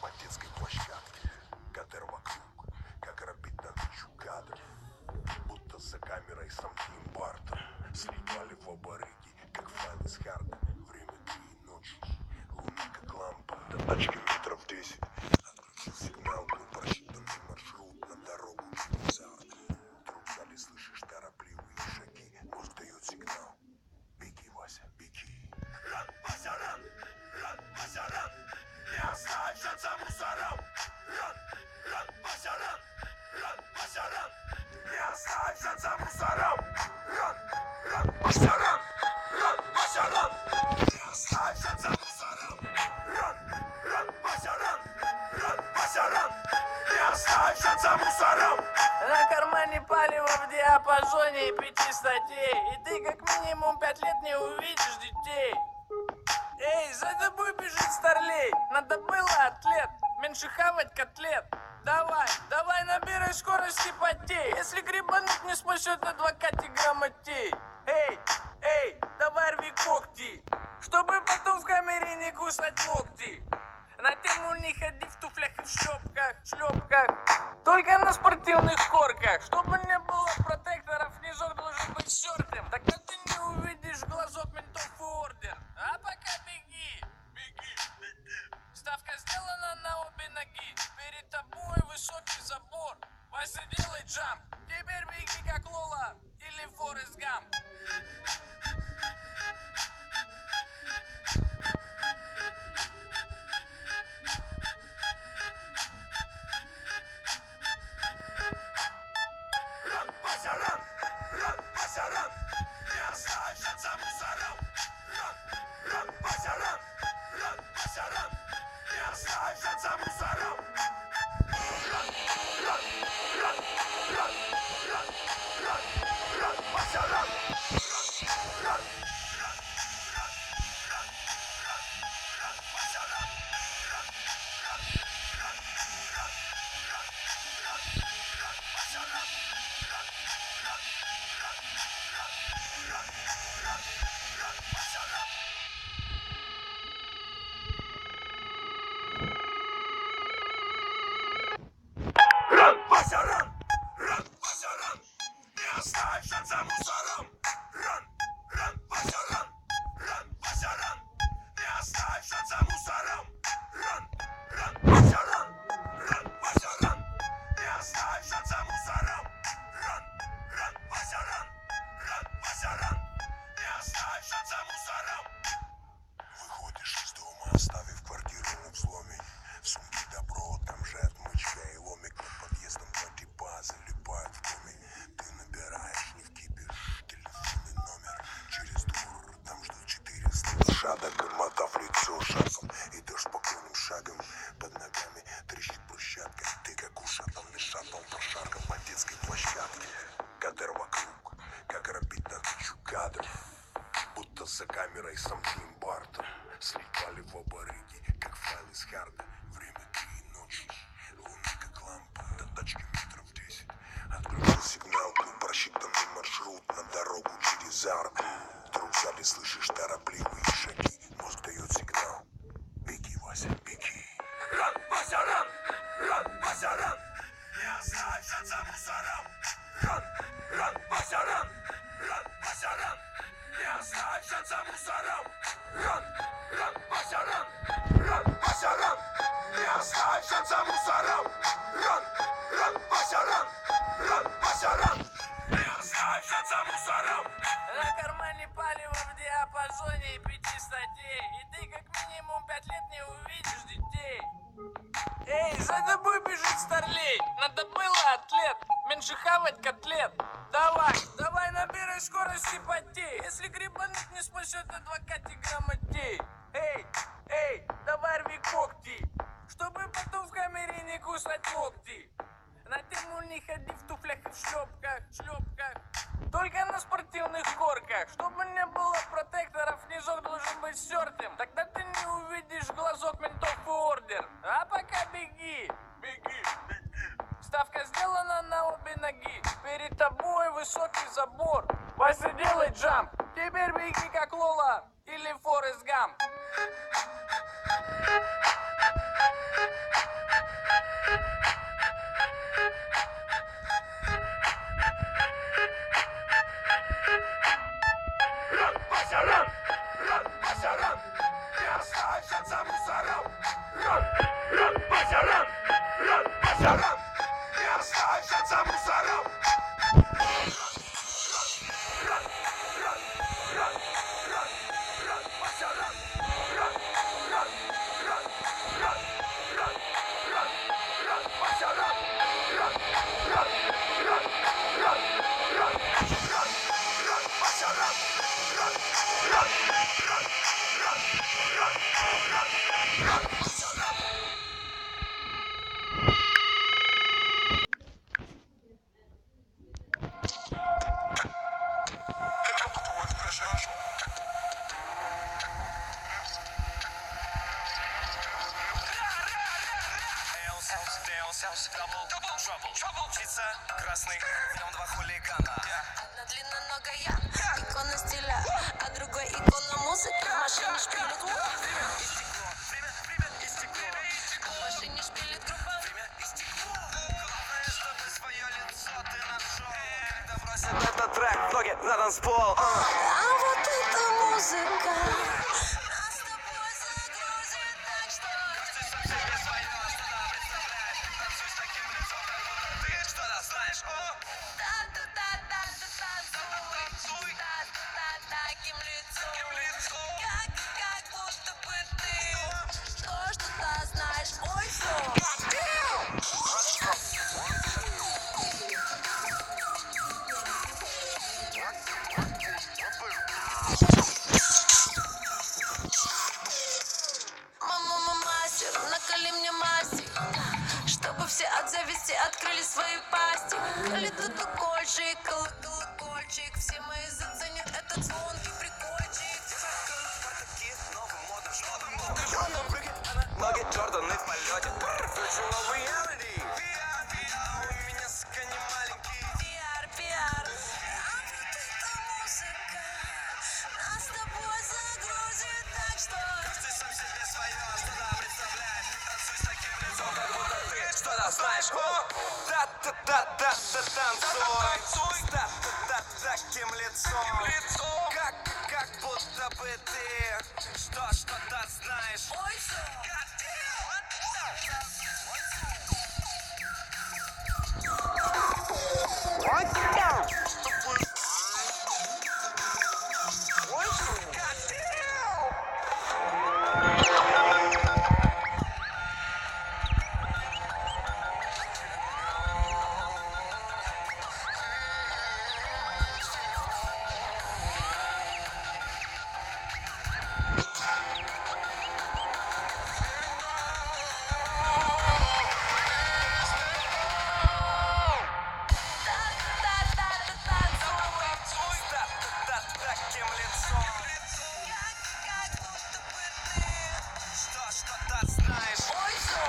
по детской площадке. Кадр вокруг, как робит на 1000 кадров. Будто за камерой сам Тим Бартон. Сливали в оба рыги, как файлы с харда. Время 3 ночи, луна как лампа. До тачки метров 10. Отключил сигнал, был просчитанный маршрут на дорогу через арк. Вдруг в зале слышишь торопливые шаги. Мозг дает сигнал. Беги, Вася, беги. Ран, Вася, ран! Ран, Вася, ран! Не оставься за мусором! Ран, ран, Вася, ран! Ран, Вася, ран! Не оставься за мусором! Ран, ран, Вася, ран! Ран, Вася, ран! Не оставься за мусором! Ран, ран, Вася, ран! Ран, Вася, ран! Не оставься за мусором! На кармане палево в диапазоне 5 статей. И ты как минимум 5 лет не увидишь детей. Эй, за тобой бежит старлей. Надо было, атлет, меньше хавать котлет. Давай, давай набирай скорость и потей. Если грибануть не спасет адвокате грамотей. Эй, эй, давай рви когти, чтобы потом в камере не кусать локти. На тему не ходи в туфлях и в шлепках. Только на спортивных корках. Чтобы не было протекторов, низок должен быть сёртым. Тогда ты не увидишь в глазок ментов и ордер. А пока беги, беги, беги. Ставка сделана на обе ноги. Перед тобой высокий забор. Вася, делай джамп. Теперь беги как Лола или Форест Гамп. Выходишь из дома, оставив квартиру на взломе. В сумке добро, там же отмычка и ломик. Под подъездом два типа залипают в доме. Ты набираешь, не вкипишь, телефонный номер. Через двор, там ждут 400 шаток. Мотав лицо шарфом, идешь спокойным шагом. Под ногами трещит брусчатка. Ты как ушатанный шаттл прошаркал по детской площадке. Кадр вокруг, как робит на 1000 кадров. Будто за камерой сам Тим Бартон. Сливали в оба рыги, как файлы с харда. Время 3 ночи, луна как лампа. До тачки метров 10. Отключил сигнал, был просчитанный маршрут на дорогу через арку. Вдруг в зале слышишь торопливые шаги. Мозг дает сигнал. Беги, Вася, беги. Ран, Вася, ран! Ран, Вася, ран! Не оставься за мусором! Ран, ран, Вася, ран! Ран, Вася, ран! Не оставься за мусором! Ран, ран, Вася, ран! Ран, Вася, ран! Не оставься за мусором! Ран, ран, Вася, ран! Ран, Вася, ран! Не оставься за мусором! На кармане палево в диапазоне 5 статей. И ты как минимум 5 лет не увидишь детей. Эй, за тобой бежит старлей. Надо было, атлет, меньше хавать котлет. Давай, давай набирай скорость и потей. Если грибануть не спасет адвокате грамотей. Эй, эй, давай рви когти, чтобы потом в камере не кусать локти. На тему не ходи в туфлях и в шлепках. Только на спортивных корках. Чтобы не было протекторов, низок должен быть сёртым. Тогда ты не увидишь в глазок ментов и ордер. А пока беги, беги, беги. Ставка сделана на обе ноги. Перед тобой высокий забор. Вася, делай джамп. Теперь беги как Лола или Форест Гамп. мусорам, и останься мусорам. Птица, красный, в нем два хулигана. Одна длинноногая, икона стиля, а другой икона музыки. В машине шпилит группа. Время истекло. В машине шпилит группа. Время истекло. Главное, чтобы свое лицо ты нашел. Когда бросят этот трек, ноги на танцпол. А вот эта музыка нас с тобой загрузит, так что Ты сам себе свое что-то представляешь. Танцуй с таким лицом, как будто ты что-то знаешь. О, танцуй, таким лицом, как будто бы ты что-то знаешь. Ой, все. Мама, мастер, наколи мне мастер, чтобы все от зависти открыли свои пасти. Летут укольчик, колокольчик, все мои заценят этот звонкий прикольчик. такие новым модным шмотом. Ноги Джорданы в полете. Virtual reality. VR, у меня сука не маленький. Пиар. А вот эта музыка нас с тобой загрузит, так что Ты сам себе свое что-то представляешь. Танцуй с таким лицом, как будто ты что-то знаешь. О, танцуй. Таким лицом. Как будто бы ты что-то знаешь. ой, все. Таким лицом. Как будто бы ты Что-то знаешь. ой, все.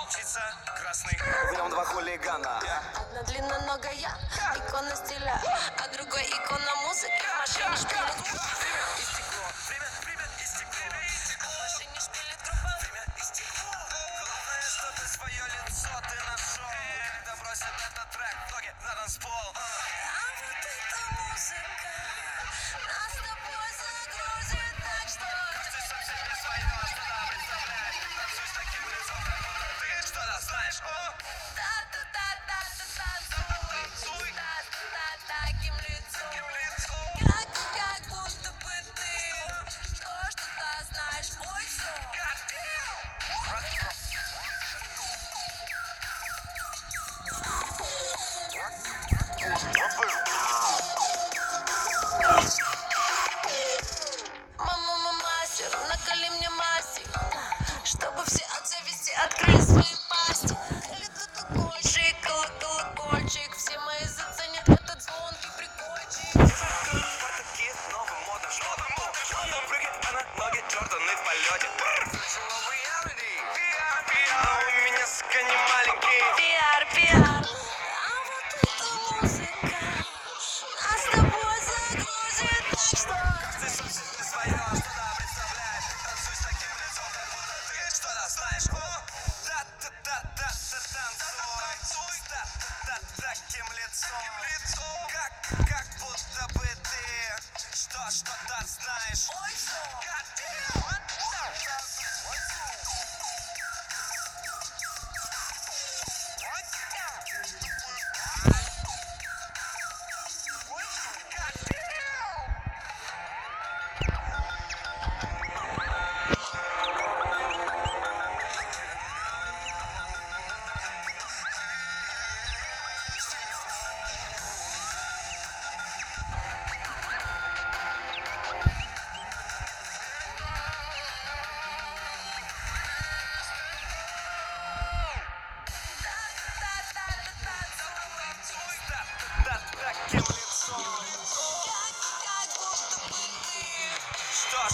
Птица, красный, в нем два хулигана. Одна длинноногая, икона стиля, а другой икона музыки. В машине шпилит группа. Время истекло. В машине шпилит группа. Время истекло. Главное, чтобы свое лицо ты нашел. Когда бросят этот трек, ноги на танцпол. А вот эта музыка нас с тобой загрузит, так что Ты сам себе свое что-то представляешь. Танцуй с таким лицом, как будто ты что-то знаешь. О, танцуй, таким лицом, как будто бы ты что-то знаешь. Ой, все. Мама, мастер, наколи мне мастер, чтобы все от зависти открыли свои пасти. Летут укольчик,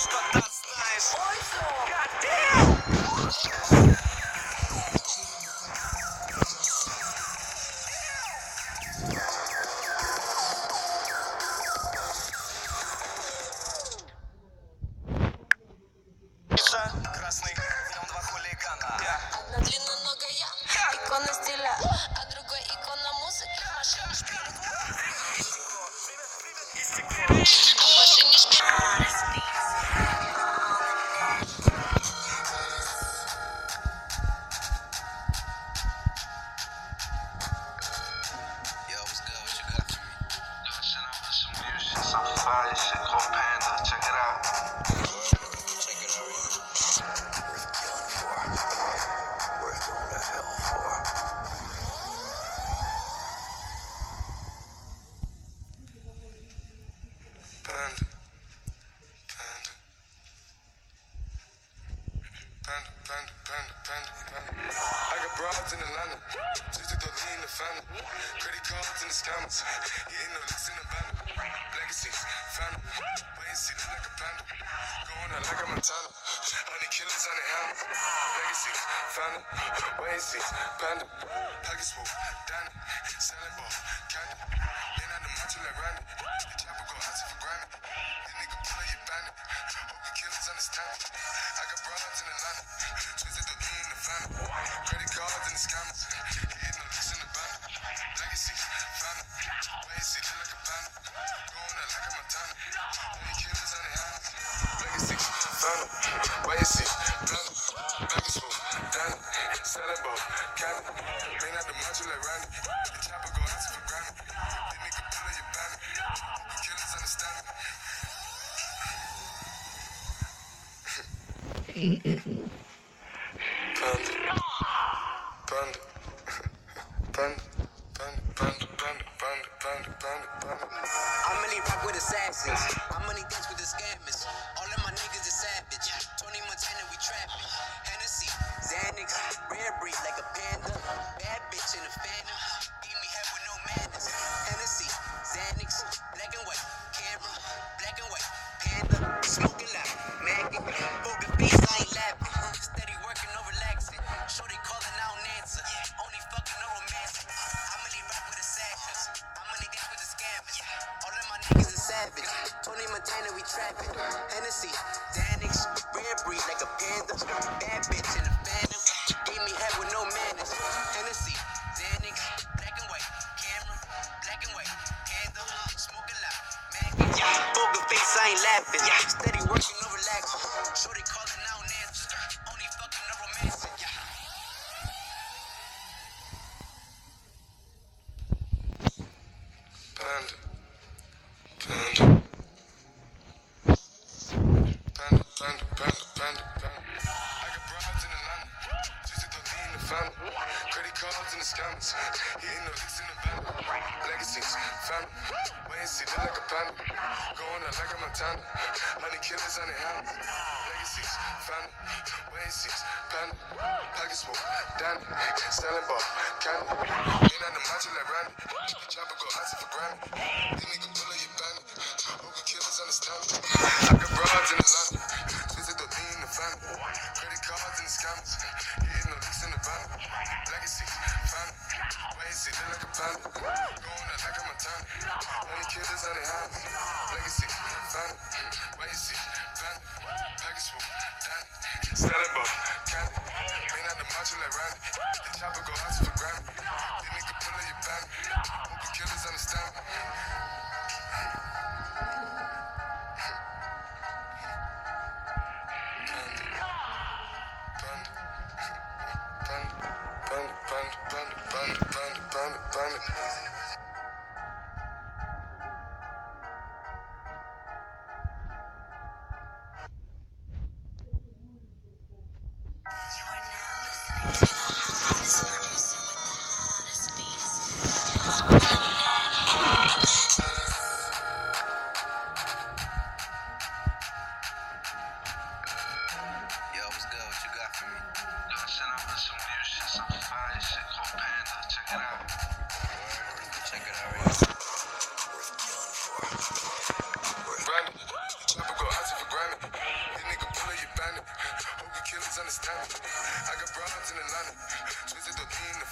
что-то знаешь. Ой, всё. Красный, в нем два хулигана. Одна длинноногая, икона стиля, а другой икона музыки. Машина шпилит. Больше не шпилит. Yo, what's good? What you got for me? Yo, shit, I'm with some weird shit, some fire shit called Panda. Check it out. Check it out. Worth killing for. Worth going to hell for. Panda. I got broads in Atlanta, just to throw in the family. Credit cards in the scammers, hitting no licks in the band. Legacies, phantom, wait and see, look like a panda. Going out like a Montana, honey killers on the hammer. Legacies, phantom, wait and see, panda. Pockets full, Danny, selling ball, candy. Ain't on the macho like Randy, the chopper go hot for Grammy. The nigga pull up your bandit, hope the killers understand me. I got broads in Atlanta, twisted the in the family. Credit cards and the scammers, hitting no licks in the band. Legacy, phantom, wait and see, look like a panda. Going out like a Montana, honey killers on the hands. Legacy, phantom, wait and see, panda. Pockets full, Danny, selling ball, candy. Ain't out the macho like Randy, the chopper go hot for Grammy. The nigga pull up your bandit, hope the killers understand me. I'm really rock with assassins. I'm money dance with the scammers. All of my niggas is savage. Tony Montana, we trapping. Hennessy, Xanax, rare breed like a panda. Bad bitch in a phantom. Beat me head with no manners. Hennessy, Xanax, black and white. Camera, black and white. Panda, smoking loud. Mackin', poker face, I ain't laughing. Steady working, no relaxing. Shorty calling, I don't answer. Only fucking, no romancing. I'm really rock with assassins. I'm money dance with the scammers. All of my niggas is savage. Tony Montana, we trapping. Hennessy, Xanax, rare breed like a panda. Bad bitch in a phantom. Gave me head with no manners. Hennessy, Xanax, black and white. Camera, black and white. Panda, smoking loud. Mackin', poker face, I ain't laughing. Steady working, no relaxing. Shorty calling, I don't answer. Only fucking, no romancing. I got broads in Atlanta, just to throw in the family. Credit cards and the scammers, hitting no licks in the band. Legacies, family, wait and see, look like a panda. Going out like a Montana, honey killers on the hands. Legacies, family, wait and see, panda. Pockets full, Danny, selling ball, candy. Ain't on the macho like Randy, the chopper go hot for Grammy. The nigga pull up your bandit, hope the killers understand me. I got broads in Atlanta, twisted the in the family. Credit cards and the scammers, hitting no licks in the band. Legacy, family, wait and see, look like a panda. Going out like a Montana, honey killers on the hands. Legacy, family, wait and see, panda. Package full, Danny, selling ball, candy. Ain't out the macho like Randy, the chopper go hot for Grammy. The nigga pull up your bandit, hope the killers understand me.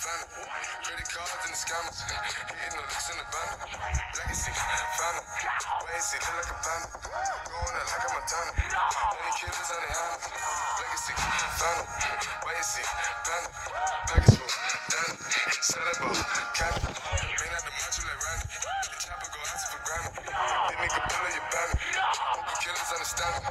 phantom. Credit cards and the scammers. Hitting the licks in the banner. Legacy, phantom. Wait, see, look like a panda. Going out like a Montana. Many killers on the island. Legacy, phantom. Wait, see, panda. Package full, Danny. Set up a candy. Bring out the macho like Randy. The chopper go out for Grammy. This nigga pull up your banner. Hope killers understand me.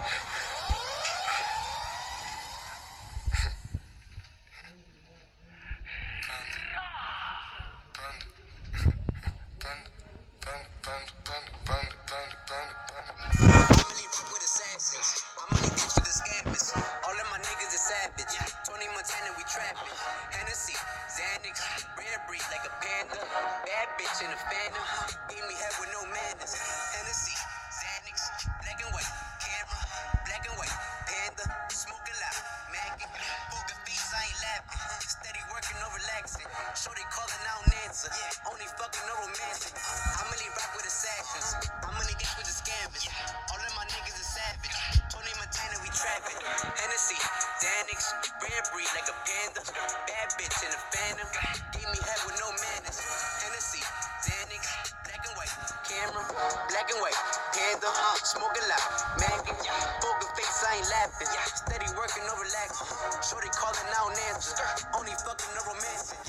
I only fuck with assassins. I'm only bitch with the scammers. All of my niggas is savage. Tony Montana, we trapping. Hennessy, Xanax, rare breed like a panda. Bad bitch in a phantom. Gave me head with no manners. Hennessy, Xanax, black and white. Camera, black and white. Panda, smoking loud. Mackin', poker face, I ain't laughing. Steady working, no relaxing. Shorty calling, I don't answer. Only fucking, no romancing. I'm only rock with assassins. I'm only get with the scammers. All of my niggas is savage. Tony Montana, we trapping. Hennessy, Xanax, rare breed like a panda. Bad bitch in a phantom. Gave me head with no manners. Hennessy, Xanax, black and white. Camera, black and white. Panda, smoking loud. Mackin', poker face, I ain't laughing. Steady working, no relaxing. Shorty calling, I don't answer. Only fucking, no romancing.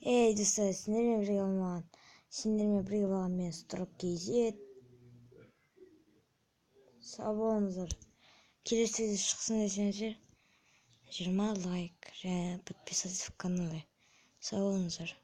Эй, достай, сендермен бірге болмаған. Сендермен бірге болған мен Строк KZ. Сау болыңыздар. Келесі видео шықсын десеңіздер 20 лайк және подписывайтесь в канале. Сау болыңыздар.